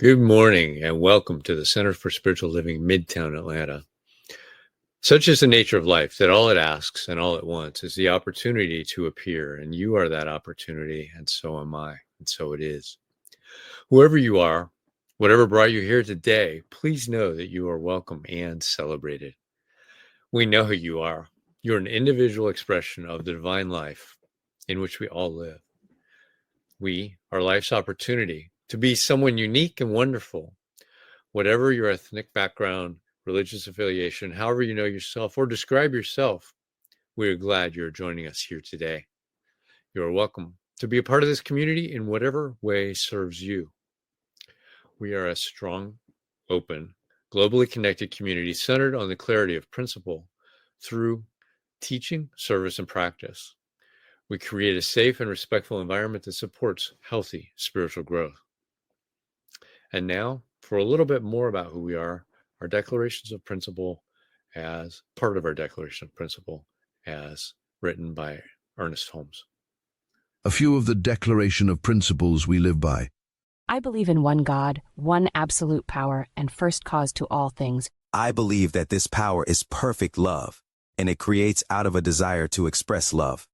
Good morning and welcome to the Center for Spiritual Living, Midtown Atlanta. Such is the nature of life that all it asks and all it wants is the opportunity to appear, and you are that opportunity, and so am I, and so it is. Whoever you are, whatever brought you here today, please know that you are welcome and celebrated. We know who you are. You're an individual expression of the divine life in which we all live. We are life's opportunity to be someone unique and wonderful. Whatever your ethnic background, religious affiliation, however you know yourself or describe yourself, we are glad you're joining us here today. You are welcome to be a part of this community in whatever way serves you. We are a strong, open, globally connected community centered on the clarity of principle through teaching, service, and practice. We create a safe and respectful environment that supports healthy spiritual growth. And now, for a little bit more about who we are, our declarations of principle as part of our declaration of principle as written by Ernest Holmes. A few of the declaration of principles we live by. I believe in one God, one absolute power, and first cause to all things. I believe that this power is perfect love, and it creates out of a desire to express love.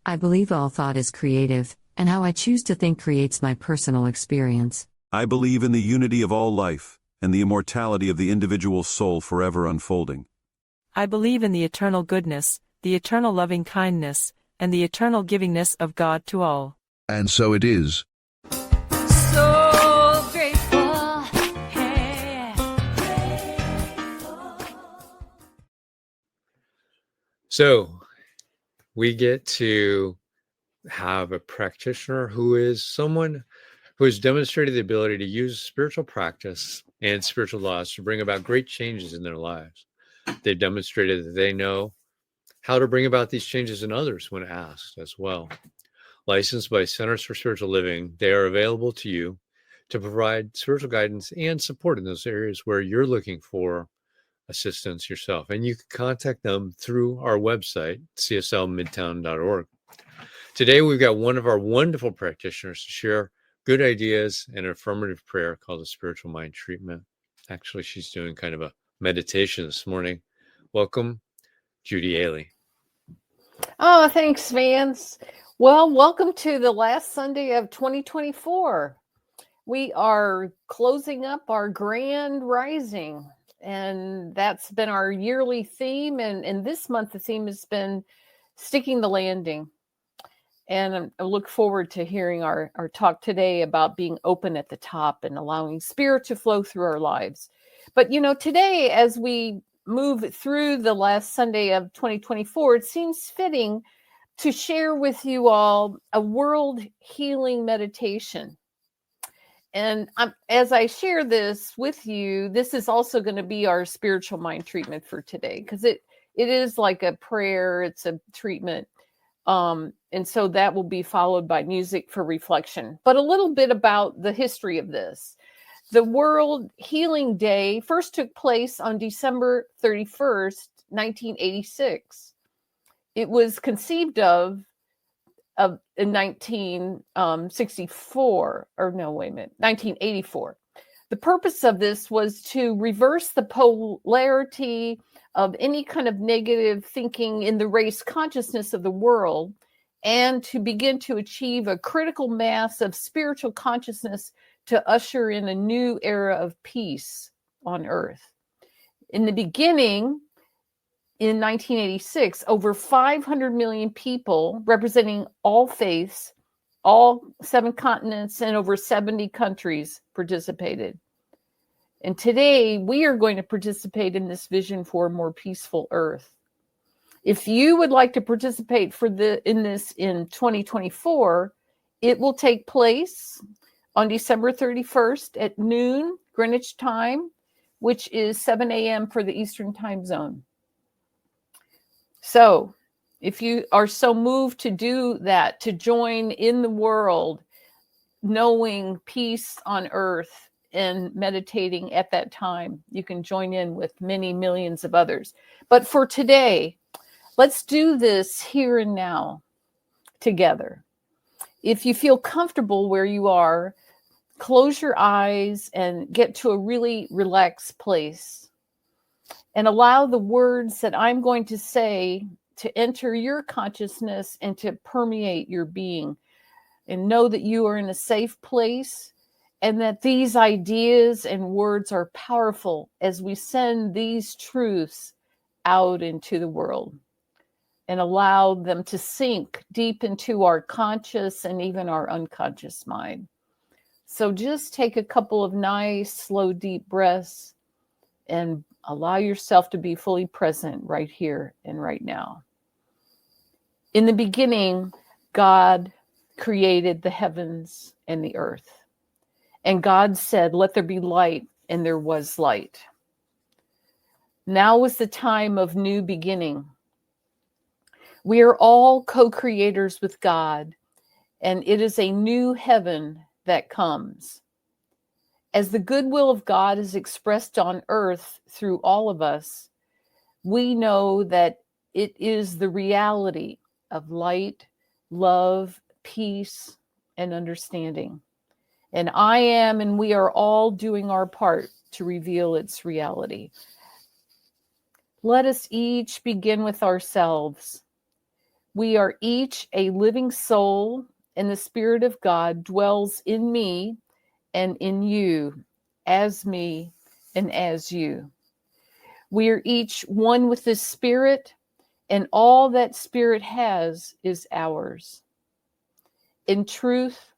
I believe all thought is creative, and how I choose to think creates my personal experience. I believe in the unity of all life, and the immortality of the individual soul forever unfolding. I believe in the eternal goodness, the eternal loving kindness, and the eternal givingness of God to all. And so it is. So grateful, hey. So we get to have a practitioner who is someone who has demonstrated the ability to use spiritual practice and spiritual laws to bring about great changes in their lives. They've demonstrated that they know how to bring about these changes in others when asked as well. Licensed by Centers for Spiritual Living, they are available to you to provide spiritual guidance and support in those areas where you're looking for assistance yourself. And you can contact them through our website, cslmidtown.org. Today, we've got one of our wonderful practitioners to share good ideas and an affirmative prayer called the Spiritual Mind Treatment. Actually, she's doing kind of a meditation this morning. Welcome, Judy Ailey. Oh, thanks, Vance. Well, welcome to the last Sunday of 2024. We are closing up our grand rising, and that's been our yearly theme. And this month, the theme has been sticking the landing. And I look forward to hearing our talk today about being open at the top and allowing spirit to flow through our lives. But, today, as we move through the last Sunday of 2024, it seems fitting to share with you all a world healing meditation. And as I share this with you, this is also going to be our spiritual mind treatment for today, because it is like a prayer, it's a treatment. And so that will be followed by music for reflection. But a little bit about the history of this. The World Healing Day first took place on December 31st, 1986. It was conceived of in 1984. The purpose of this was to reverse the polarity of any kind of negative thinking in the race consciousness of the world, and to begin to achieve a critical mass of spiritual consciousness to usher in a new era of peace on earth. In the beginning, in 1986, over 500 million people representing all faiths, all 7 continents, and over 70 countries participated. And today, we are going to participate in this vision for a more peaceful earth. If you would like to participate in this in 2024, it will take place on December 31st at noon Greenwich time, which is 7 a.m. for the Eastern Time Zone. So if you are so moved to do that, to join in the world, knowing peace on earth and meditating at that time, you can join in with many millions of others. But for today, let's do this here and now together. If you feel comfortable where you are, close your eyes and get to a really relaxed place and allow the words that I'm going to say to enter your consciousness and to permeate your being. And know that you are in a safe place and that these ideas and words are powerful as we send these truths out into the world and allow them to sink deep into our conscious and even our unconscious mind. So just take a couple of nice, slow, deep breaths and allow yourself to be fully present right here and right now. In the beginning, God created the heavens and the earth. And God said, "Let there be light," and there was light. Now is the time of new beginning. We are all co-creators with God, and it is a new heaven that comes. As the goodwill of God is expressed on earth through all of us, we know that it is the reality of light, love, peace, and understanding. And I am, and we are all doing our part to reveal its reality. Let us each begin with ourselves. We are each a living soul, and the Spirit of God dwells in me and in you, as me and as you. We are each one with the Spirit, and all that Spirit has is ours. In truth,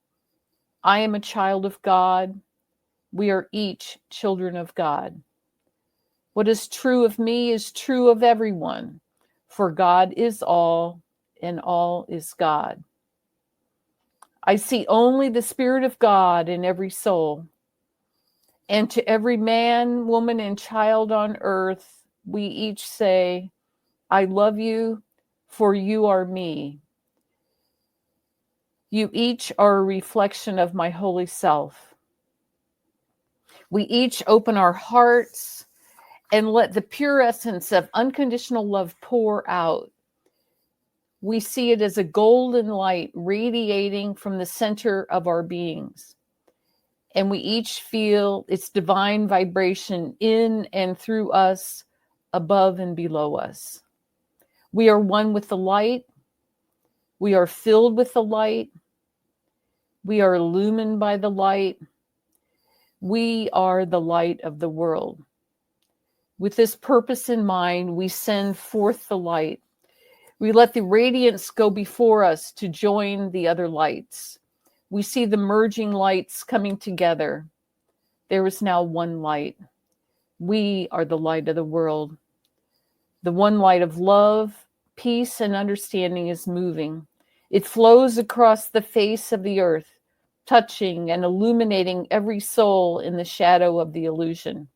I am a child of God. We are each children of God. What is true of me is true of everyone, for God is all, and all is God. I see only the Spirit of God in every soul. And to every man, woman, and child on earth, we each say, "I love you, for you are me. You each are a reflection of my holy self." We each open our hearts and let the pure essence of unconditional love pour out. We see it as a golden light radiating from the center of our beings. And we each feel its divine vibration in and through us, above and below us. We are one with the light. We are filled with the light. We are illumined by the light. We are the light of the world. With this purpose in mind, we send forth the light. We let the radiance go before us to join the other lights. We see the merging lights coming together. There is now one light. We are the light of the world. The one light of love, peace, and understanding is moving. It flows across the face of the earth, touching and illuminating every soul in the shadow of the illusion.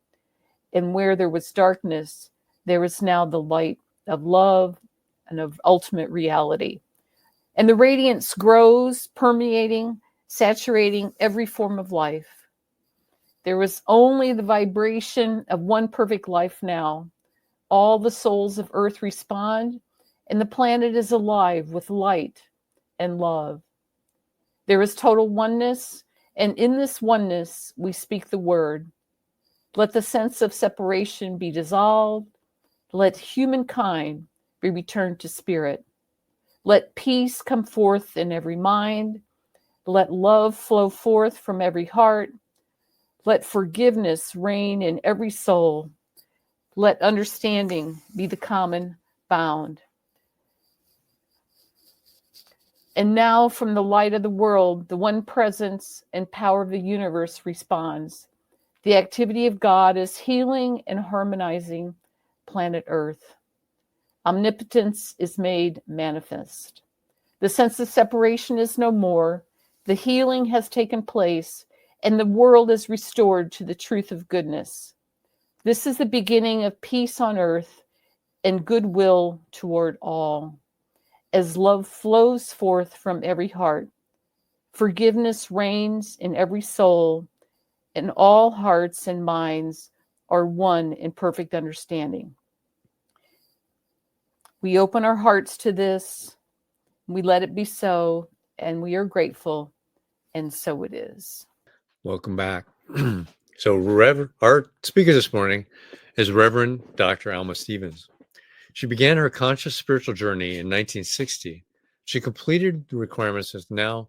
And where there was darkness, there is now the light of love and of ultimate reality. And the radiance grows, permeating, saturating every form of life. There is only the vibration of one perfect life now. All the souls of earth respond, and the planet is alive with light and love. There is total oneness, and in this oneness, we speak the word. Let the sense of separation be dissolved. Let humankind be returned to spirit. Let peace come forth in every mind. Let love flow forth from every heart. Let forgiveness reign in every soul. Let understanding be the common bound. And now from the light of the world, the one presence and power of the universe responds. The activity of God is healing and harmonizing planet Earth. Omnipotence is made manifest. The sense of separation is no more. The healing has taken place, and the world is restored to the truth of goodness. This is the beginning of peace on earth and goodwill toward all. As love flows forth from every heart, forgiveness reigns in every soul, and all hearts and minds are one in perfect understanding. We open our hearts to this, we let it be so, and we are grateful, and so it is. Welcome back. Our speaker this morning is Reverend Dr. Alma Stevens. She began her conscious spiritual journey in 1960. She completed the requirements as now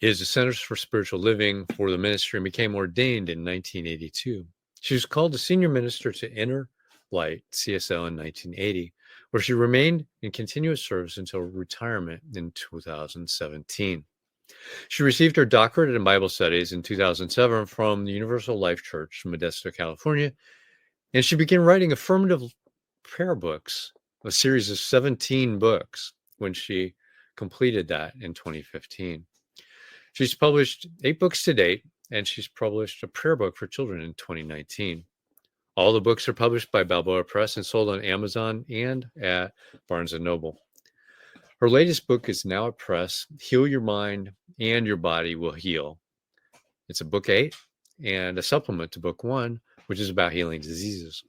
is the Centers for Spiritual Living for the ministry and became ordained in 1982. She was called the senior minister to Inner Light CSL in 1980, where she remained in continuous service until retirement in 2017. She received her doctorate in Bible studies in 2007 from the Universal Life Church, Modesto, California, and she began writing affirmative prayer books, a series of 17 books, when she completed that in 2015. She's published 8 books to date, and she's published a prayer book for children in 2019. All the books are published by Balboa Press and sold on Amazon and at Barnes & Noble. Her latest book is now at press, Heal Your Mind and Your Body Will Heal. It's a book 8 and a supplement to book 1, which is about healing diseases.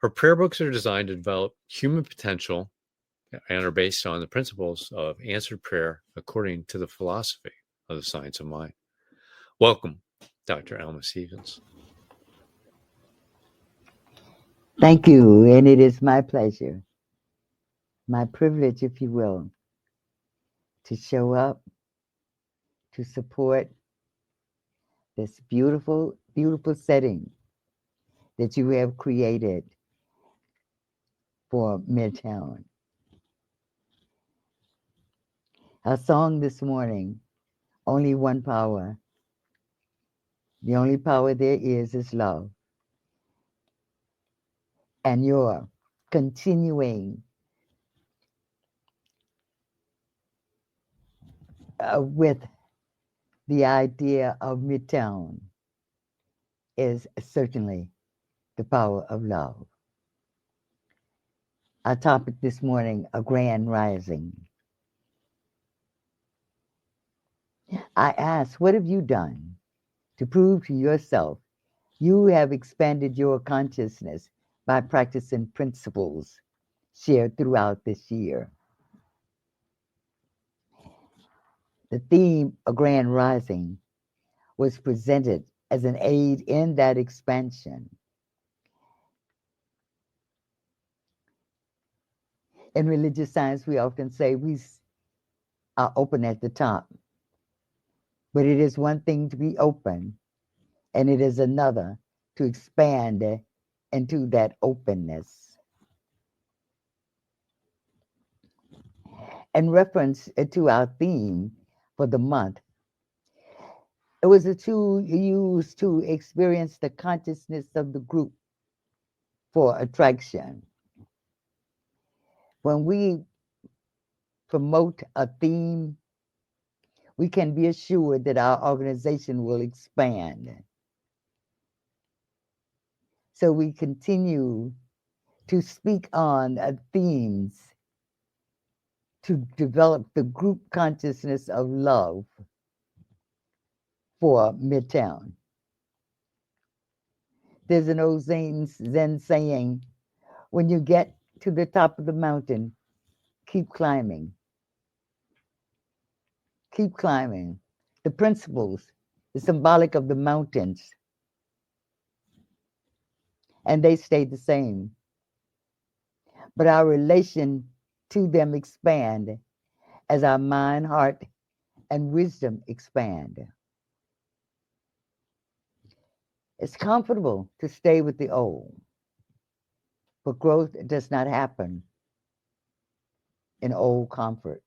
Her prayer books are designed to develop human potential and are based on the principles of answered prayer according to the philosophy of the science of mind. Welcome, Dr. Alma Stevens. Thank you, and it is my pleasure, my privilege, if you will, to show up, to support this beautiful, beautiful setting that you have created for Midtown. Our song this morning, Only One Power. The only power there is love. And you're continuing with the idea of Midtown is certainly the power of love. Our topic this morning, a grand rising. I ask, what have you done to prove to yourself you have expanded your consciousness by practicing principles shared throughout this year? The theme, a grand rising, was presented as an aid in that expansion. In religious science, we often say we are open at the top. But it is one thing to be open, and it is another to expand into that openness. In reference to our theme for the month, it was a tool used to experience the consciousness of the group for attraction. When we promote a theme, we can be assured that our organization will expand. So we continue to speak on themes to develop the group consciousness of love for Midtown. There's an old Zen saying, when you get to the top of the mountain, keep climbing. Keep climbing. The principles is symbolic of the mountains, and they stay the same. But our relation to them expand as our mind, heart, and wisdom expand. It's comfortable to stay with the old, but growth does not happen in old comfort.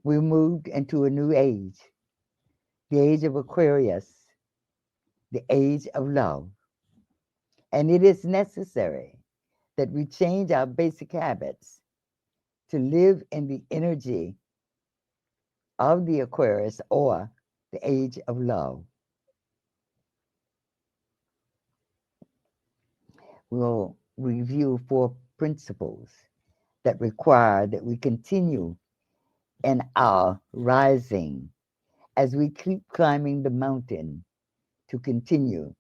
We moved into a new age, the age of Aquarius, the age of love. And it is necessary that we change our basic habits to live in the energy of the Aquarius or the age of love. We'll review 4 principles that require that we continue in our rising as we keep climbing the mountain to continue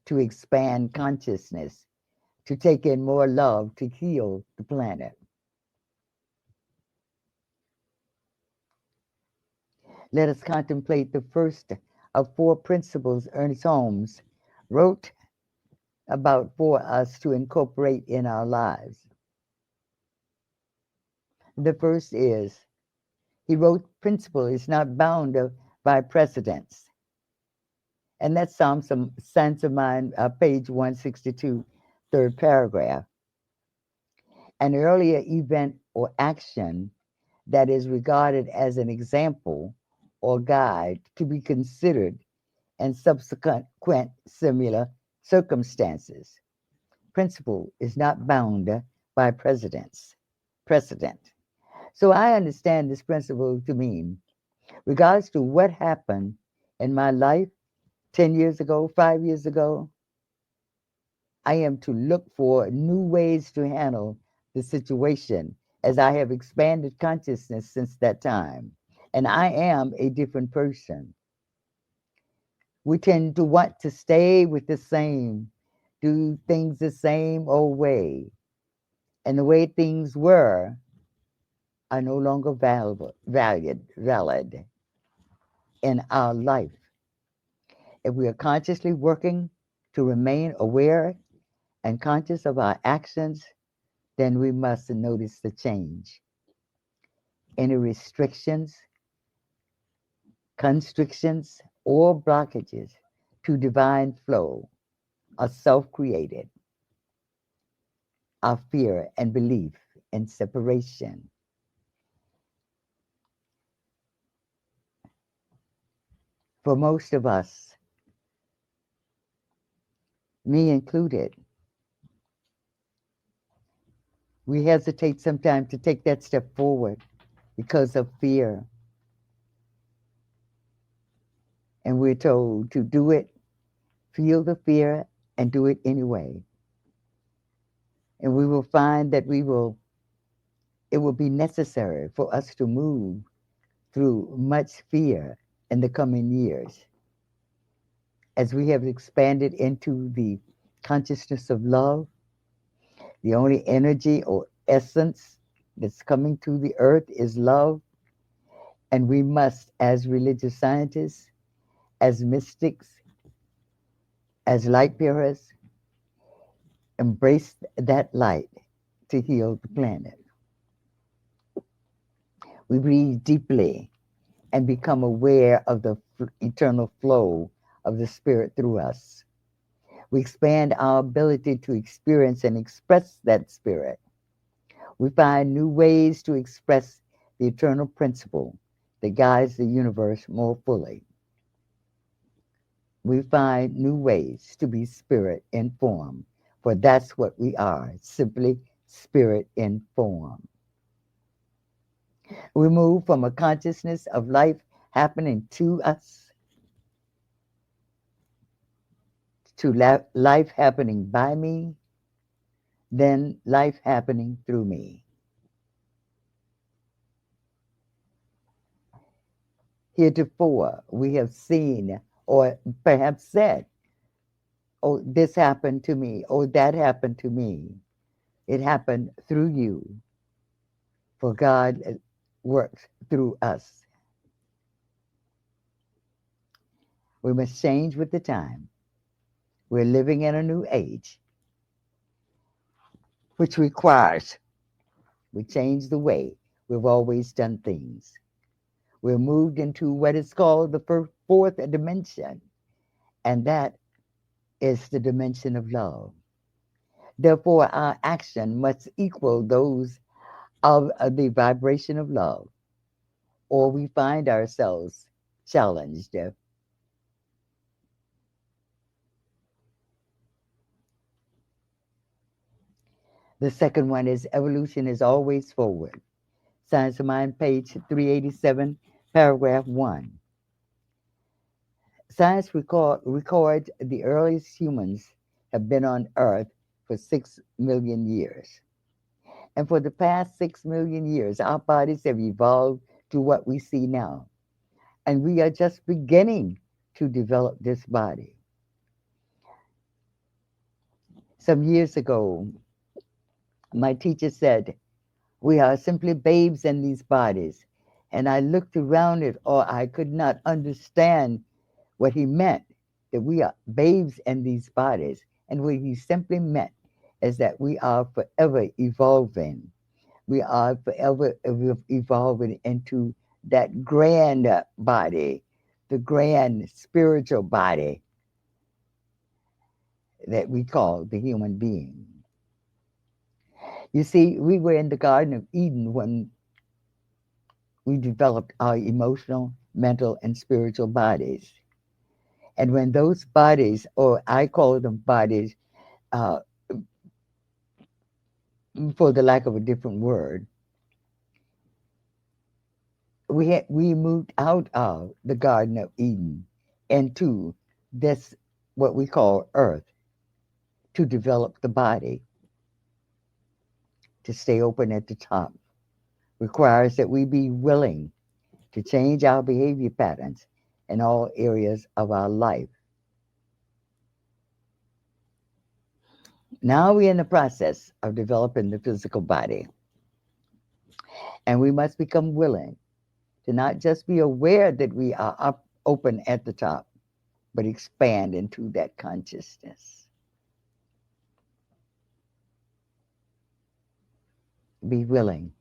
to expand consciousness, to take in more love, to heal the planet. Let us contemplate the first of four principles Ernest Holmes wrote about for us to incorporate in our lives. The first is, he wrote, principle is not bound by precedents. And that's Sons of Mine, page 162, third paragraph. An earlier event or action that is regarded as an example or guide to be considered in subsequent similar circumstances. Principle is not bound by precedent. So I understand this principle to mean, regardless to what happened in my life 10 years ago, 5 years ago, I am to look for new ways to handle the situation as I have expanded consciousness since that time. And I am a different person. We tend to want to stay with the same, do things the same old way. And the way things were are no longer valid in our life. If we are consciously working to remain aware and conscious of our actions, then we must notice the change. Any restrictions, constrictions, or blockages to divine flow are self-created. Our fear and belief in separation. For most of us, me included, we hesitate sometimes to take that step forward because of fear. And we're told to do it, feel the fear, and do it anyway. And we will find that it will be necessary for us to move through much fear in the coming years. As we have expanded into the consciousness of love, the only energy or essence that's coming to the earth is love. And we must, as religious scientists, as mystics, as light bearers, embrace that light to heal the planet. We breathe deeply and become aware of the eternal flow of the Spirit through us. We expand our ability to experience and express that Spirit. We find new ways to express the eternal principle that guides the universe more fully. We find new ways to be spirit in form, for that's what we are, simply spirit in form. We move from a consciousness of life happening to us to life happening by me, then life happening through me. Heretofore, we have seen or perhaps said, oh, this happened to me, oh, that happened to me. It happened through you, for God works through us. We must change with the time. We're living in a new age, which requires we change the way we've always done things. We're moved into what is called the fourth dimension, and that is the dimension of love. Therefore, our action must equal those of the vibration of love, or we find ourselves challenged. The second one is evolution is always forward. Science of Mind, page 387, paragraph 1. Science records the earliest humans have been on Earth for 6 million years. And for the past 6 million years, our bodies have evolved to what we see now. And we are just beginning to develop this body. Some years ago, my teacher said, we are simply babes in these bodies. And I looked around it, or I could not understand what he meant, that we are babes in these bodies. And what he simply meant is that we are forever evolving. We are forever evolving into that grand body, the grand spiritual body that we call the human being. You see, we were in the Garden of Eden when we developed our emotional, mental, and spiritual bodies. And when those bodies, or I call them bodies, uh, for the lack of a different word, we moved out of the Garden of Eden into this, what we call earth, to develop the body, to stay open at the top. Requires that we be willing to change our behavior patterns in all areas of our life. Now we're in the process of developing the physical body, and we must become willing to not just be aware that we are up open at the top, but expand into that consciousness. Be willing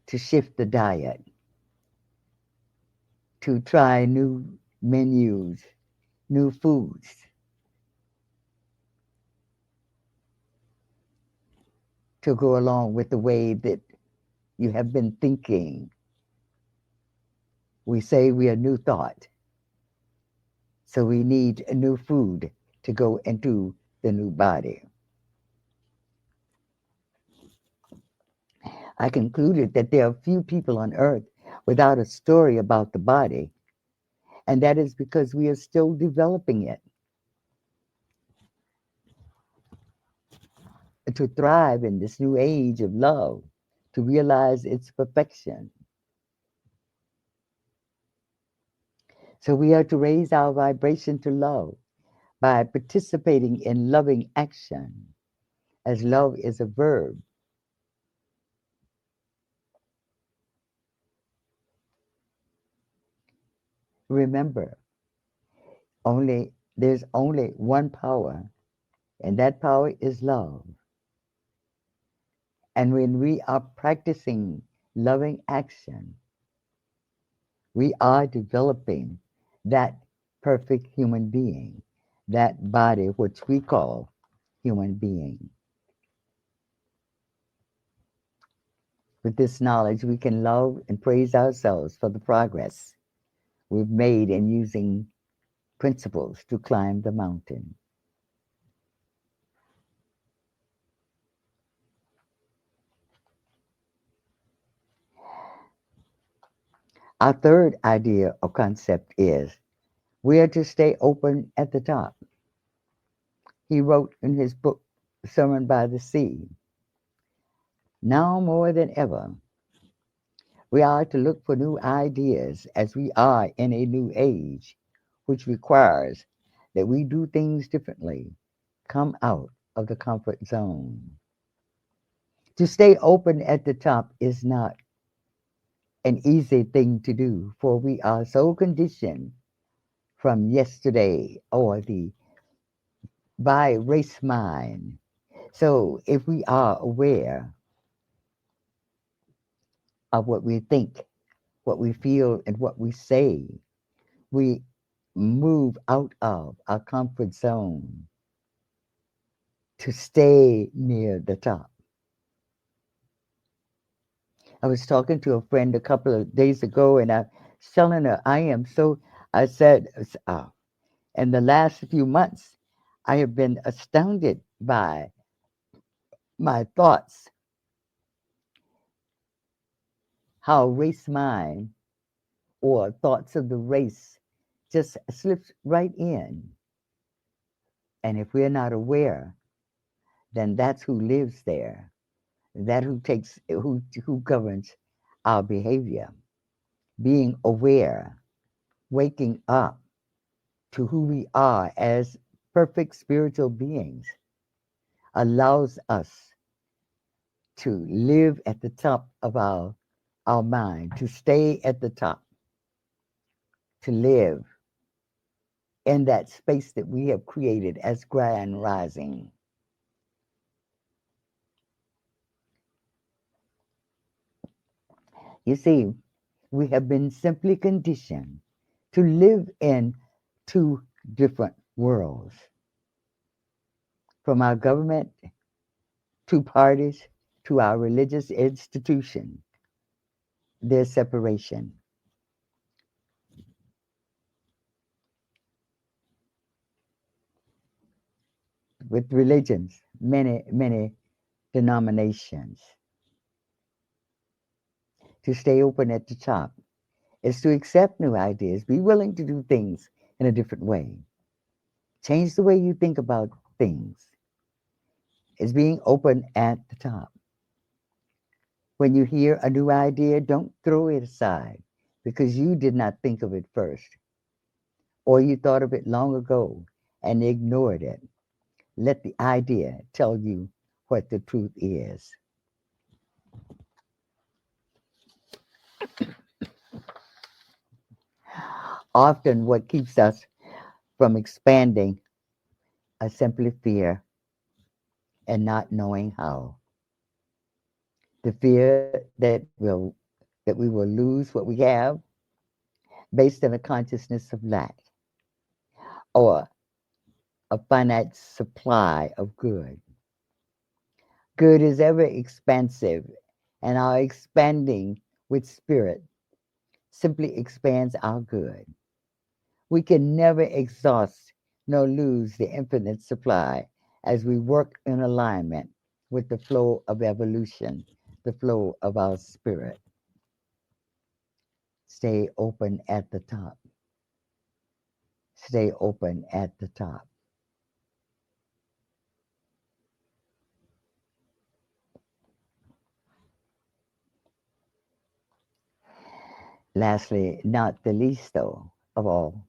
to shift the diet, to try new menus, new foods, to go along with the way that you have been thinking. We say we are new thought, so we need a new food to go into the new body. I concluded that there are few people on earth without a story about the body, and that is because we are still developing it. To thrive in this new age of love, to realize its perfection. So we are to raise our vibration to love by participating in loving action, as love is a verb. Remember, there's only one power, and that power is love. And when we are practicing loving action, we are developing that perfect human being, that body which we call human being. With this knowledge, we can love and praise ourselves for the progress we've made in using principles to climb the mountain. Our third idea or concept is we are to stay open at the top. He wrote in his book, Sermon by the Sea, now more than ever, we are to look for new ideas as we are in a new age, which requires that we do things differently, come out of the comfort zone. To stay open at the top is not an easy thing to do, for we are so conditioned from yesterday or by race mind. So if we are aware of what we think, what we feel, and what we say, we move out of our comfort zone to stay near the top. I was talking to a friend a couple of days ago, and I was telling her, I said, in the last few months, I have been astounded by my thoughts, how race mind or thoughts of the race just slips right in. And if we're not aware, then that's who lives there. That who governs our behavior. Being aware, waking up to who we are as perfect spiritual beings allows us to live at the top of our our mind to stay at the top, to live in that space that we have created as grand rising. You see, we have been simply conditioned to live in two different worlds. From our government, to parties, to our religious institution, there's separation. With religions, many denominations. To stay open at the top is to accept new ideas, be willing to do things in a different way. Change the way you think about things. Is being open at the top. When you hear a new idea, don't throw it aside because you did not think of it first, or you thought of it long ago and ignored it. Let the idea tell you what the truth is. Often, what keeps us from expanding is simply fear and not knowing how. The fear that we will lose what we have based on a consciousness of lack or a finite supply of good. Good is ever expansive, and our expanding with spirit simply expands our good. We can never exhaust nor lose the infinite supply as we work in alignment with the flow of evolution, the flow of our spirit. Stay open at the top. Stay open at the top. Lastly, not the least though of all,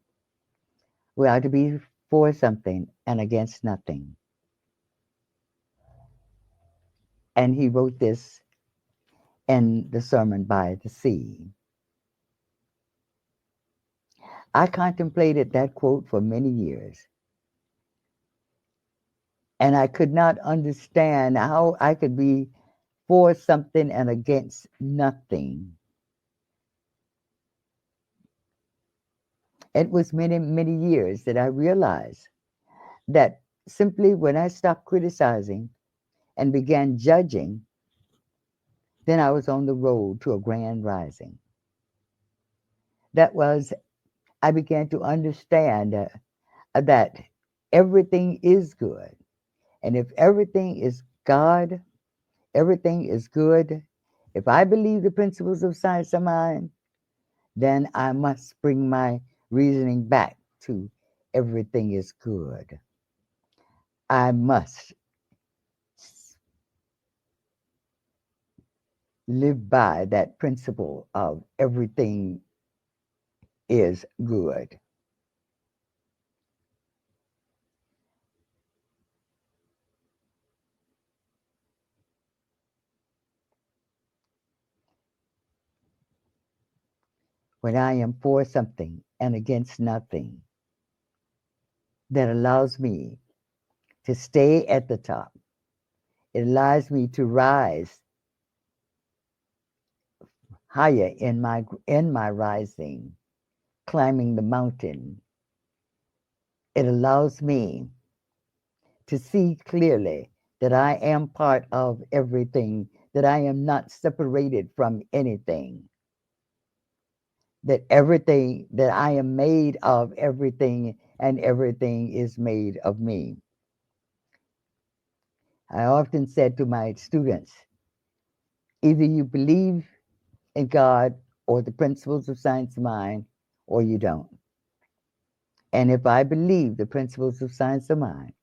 we are to be for something and against nothing. And he wrote this in the Sermon by the Sea. I contemplated that quote for many years, and I could not understand how I could be for something and against nothing. It was many years that I realized that simply when I stopped criticizing and began judging, then I was on the road to a grand rising. That was, I began to understand that everything is good. And if everything is God, everything is good. If I believe the principles of science are mine, then I must bring my reasoning back to everything is good. I must live by that principle of everything is good. When I am for something and against nothing, that allows me to stay at the top. It allows me to rise higher in my rising, climbing the mountain. It allows me to see clearly that I am part of everything, that I am not separated from anything, that everything, that I am made of everything, and everything is made of me. I often said to my students, either you believe in God or the principles of science mind, or you don't. And if I believe the principles of science of mind,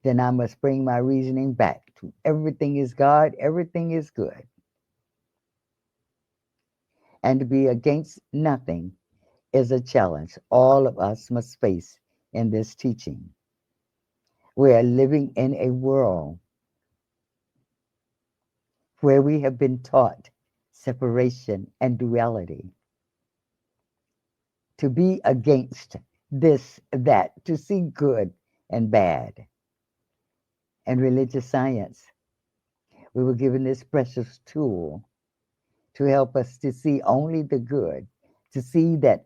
then I must bring my reasoning back to everything is God, everything is good. And to be against nothing is a challenge all of us must face in this teaching. We are living in a world where we have been taught separation, and duality. To be against this, that, to see good and bad. And religious science, we were given this precious tool to help us to see only the good, to see that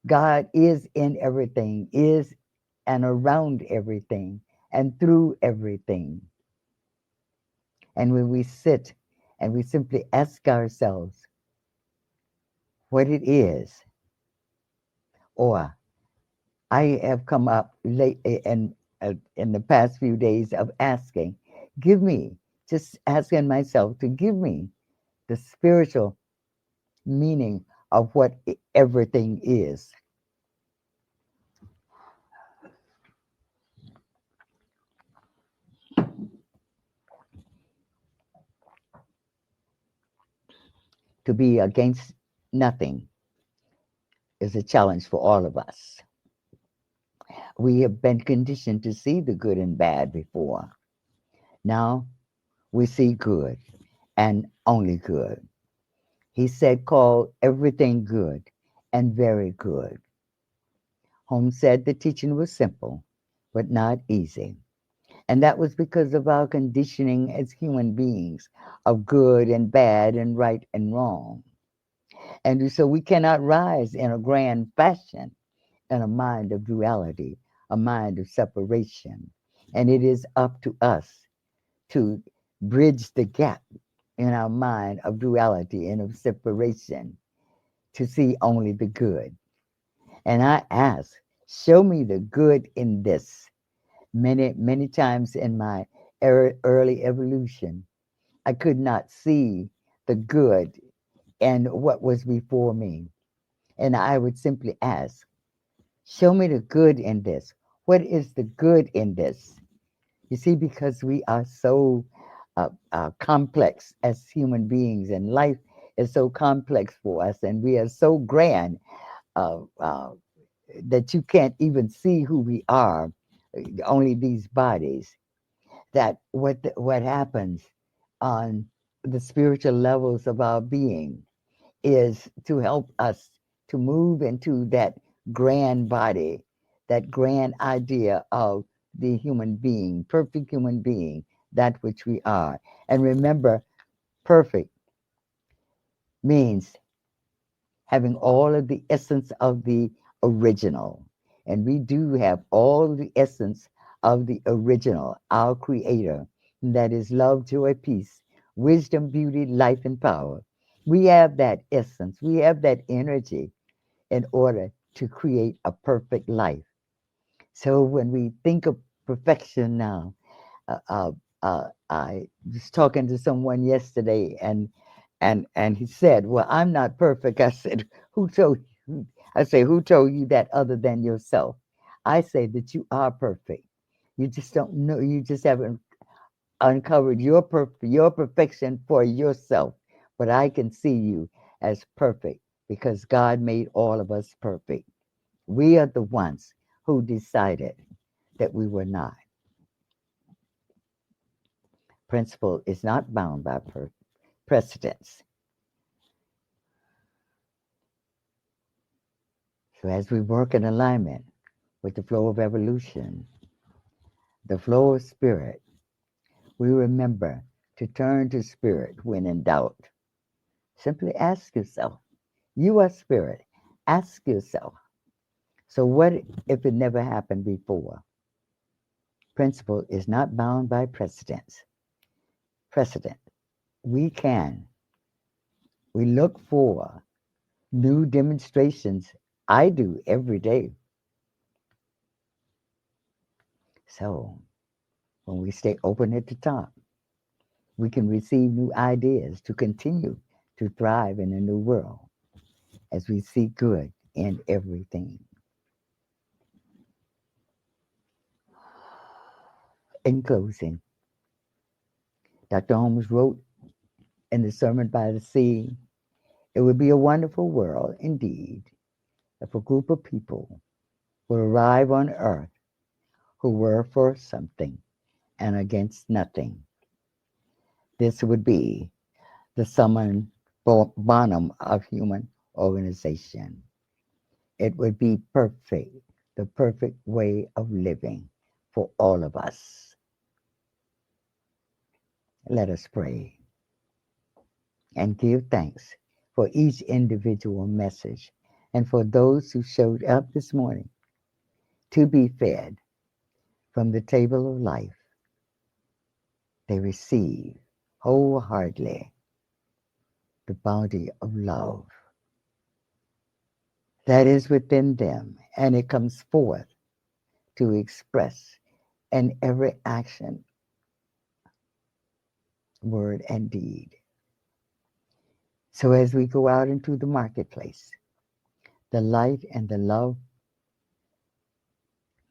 God is in everything, is and around everything, and through everything. And when we sit and we simply ask ourselves what it is, or I have come up late in the past few days of asking, give me, just asking myself to give me the spiritual meaning of what everything is. To be against nothing is a challenge for all of us. We have been conditioned to see the good and bad before. Now we see good and only good. He said, call everything good and very good. Holmes said the teaching was simple, but not easy. And that was because of our conditioning as human beings of good and bad and right and wrong. And so we cannot rise in a grand fashion in a mind of duality, a mind of separation. And it is up to us to bridge the gap in our mind of duality and of separation to see only the good. And I ask, show me the good in this. Many times in my early evolution, I could not see the good in what was before me. And I would simply ask, show me the good in this. What is the good in this? You see, because we are so complex as human beings, and life is so complex for us, and we are so grand that you can't even see who we are, only these bodies. That what happens on the spiritual levels of our being is to help us to move into that grand body, that grand idea of the human being, perfect human being, that which we are. And remember, perfect means having all of the essence of the original. And we do have all the essence of the original, our creator, that is love, joy, peace, wisdom, beauty, life, and power. We have that essence, we have that energy in order to create a perfect life. So when we think of perfection now, I was talking to someone yesterday, and he said, "Well, I'm not perfect." I said, "Who told you?" I say, "Who told you that other than yourself?" I say that you are perfect. You just don't know. You just haven't uncovered your perfection for yourself. But I can see you as perfect because God made all of us perfect. We are the ones who decided that we were not. Principle is not bound by precedence. So as we work in alignment with the flow of evolution, the flow of spirit, we remember to turn to spirit when in doubt. Simply ask yourself, you are spirit. Ask yourself, so what if it never happened before? Principle is not bound by precedent. We look for new demonstrations. I do every day. So when we stay open at the top, we can receive new ideas to continue to thrive in a new world as we see good in everything. In closing, Dr. Holmes wrote in the Sermon by the Sea, it would be a wonderful world indeed if a group of people would arrive on earth who were for something and against nothing. This would be the summon bottom of human organization. It would be perfect, the perfect way of living for all of us. Let us pray and give thanks for each individual message and for those who showed up this morning to be fed from the table of life. They receive wholeheartedly the bounty of love that is within them, and it comes forth to express in every action, word, and deed. So as we go out into the marketplace, the light and the love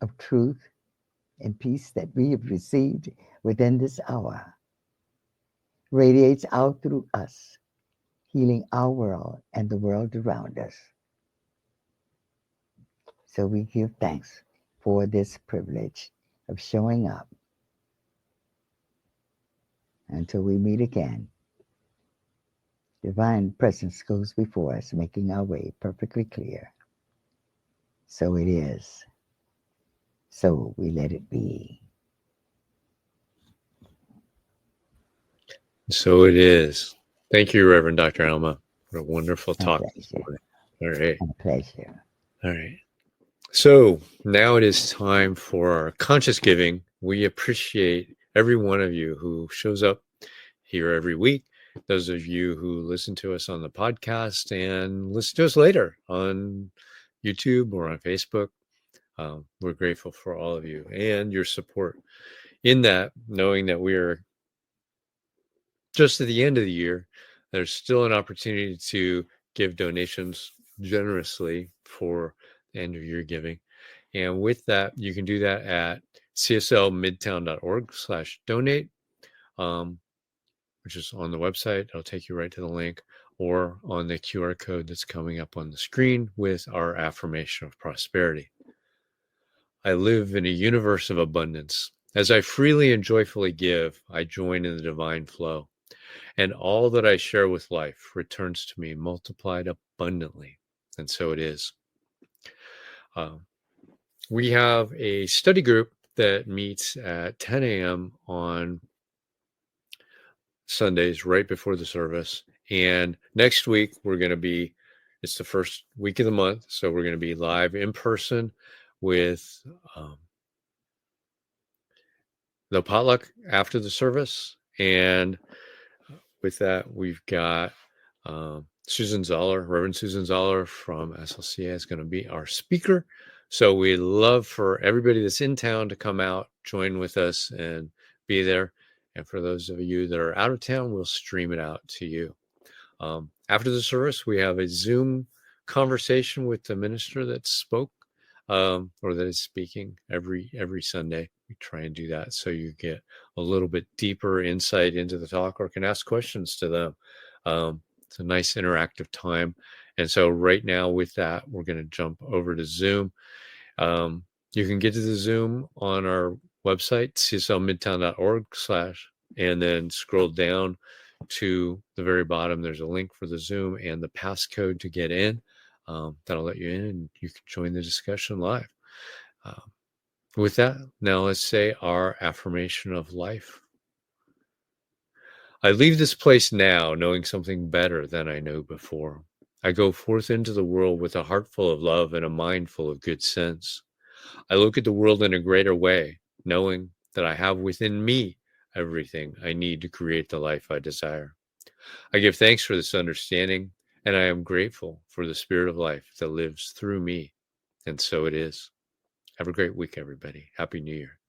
of truth and peace that we have received within this hour radiates out through us, healing our world and the world around us. So we give thanks for this privilege of showing up. Until we meet again, divine presence goes before us, making our way perfectly clear. So it is. So we let it be. So it is. Thank you, Reverend Dr. Alma, for a wonderful My talk. pleasure. All right. My pleasure. All right. So now it is time for our conscious giving. We appreciate every one of you who shows up here every week. Those of you who listen to us on the podcast and listen to us later on YouTube or on Facebook. We're grateful for all of you and your support in that, knowing that we are just at the end of the year. There's still an opportunity to give donations generously for the end of year giving. And with that, you can do that at cslmidtown.org/donate, which is on the website. It'll take you right to the link, or on the QR code that's coming up on the screen with our affirmation of prosperity. I live in a universe of abundance. As I freely and joyfully give, I join in the divine flow, and all that I share with life returns to me multiplied abundantly. And so it is. We have a study group that meets at 10 a.m. on Sundays right before the service. And next week, it's the first week of the month. So we're going to be live in person with the potluck after the service. And with that, we've got Susan Zoller, Reverend Susan Zoller from SLCA is going to be our speaker. So we'd love for everybody that's in town to come out, join with us, and be there. And for those of you that are out of town, we'll stream it out to you. After the service, we have a Zoom conversation with the minister that spoke or that is speaking every Sunday. We try and do that so you get a little bit deeper insight into the talk or can ask questions to them. It's a nice interactive time. And so right now with that, we're going to jump over to Zoom. You can get to the Zoom on our website, cslmidtown.org/ and then scroll down to the very bottom. There's a link for the Zoom and the passcode to get in. That'll let you in and you can join the discussion live. With that, now let's say our affirmation of life. I leave this place now knowing something better than I knew before. I go forth into the world with a heart full of love and a mind full of good sense. I look at the world in a greater way, knowing that I have within me everything I need to create the life I desire. I give thanks for this understanding, and I am grateful for the spirit of life that lives through me. And so it is. Have a great week, everybody. Happy New Year.